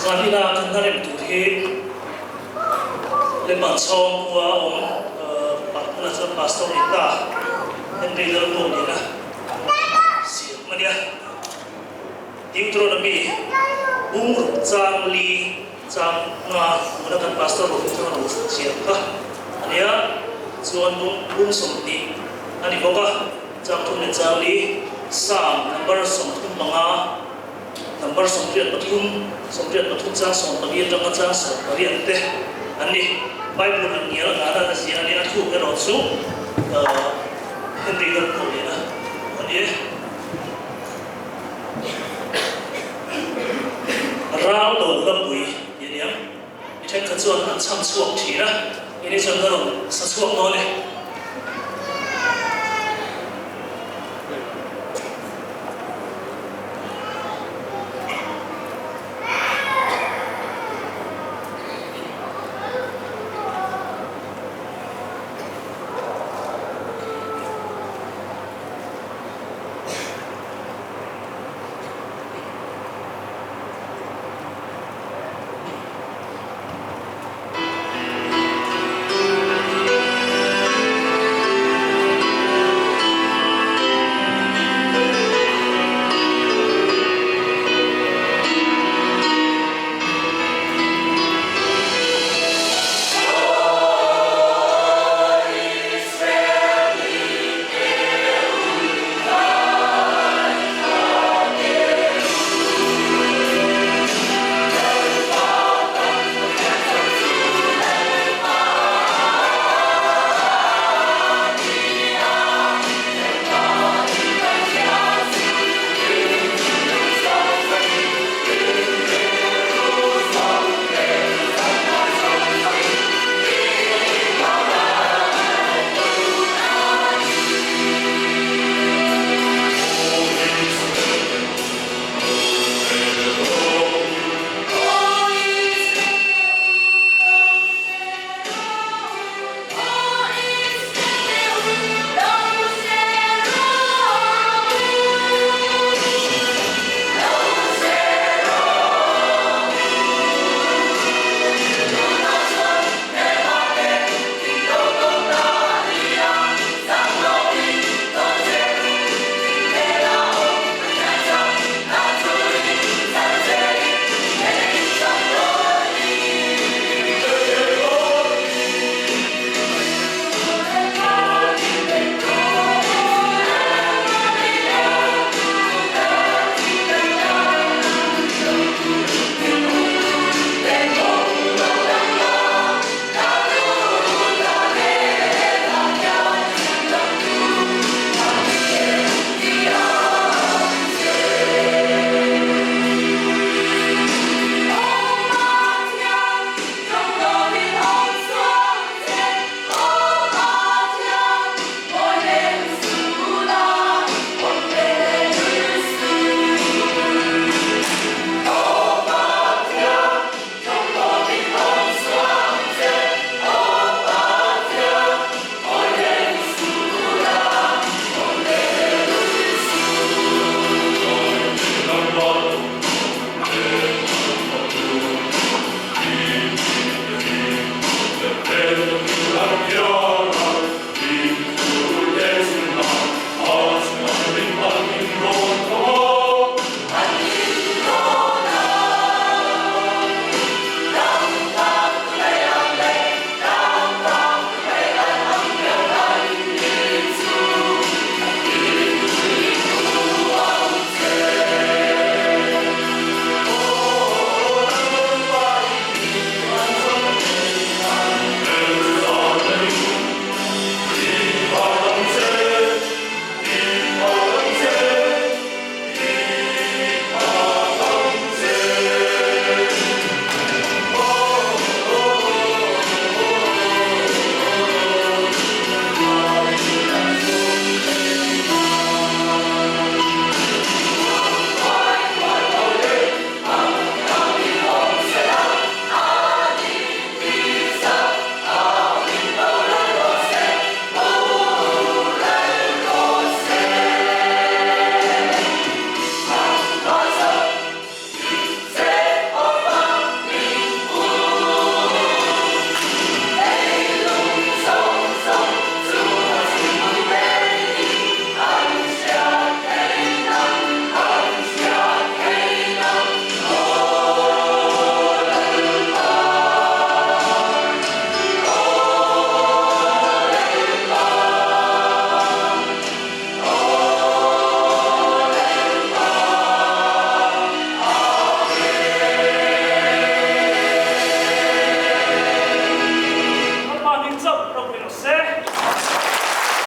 Zamila Kandarim Tuhi Lepansong Kua Pastor Pastor Ita Henry Lermo Nina Siap Madia Deuteronomy Zang Li Zang Nga menggunakan pastor Lermo Siap kah Ania Zuan Bung Som Ni Ani Boka Zang Tun Zang Li Sam Number Som Tun Mga Number Som Triat Patum Som Triat Patum Zang Som Pagir Zang Zang Som Pagir Teh Ani Bible ni orang ada nasi ani aku kerana su Henry Lermo ni lah, ani rau do lebui, jadi yang, ini kerja nak sam suak cina, ini sekarang sesuak mana?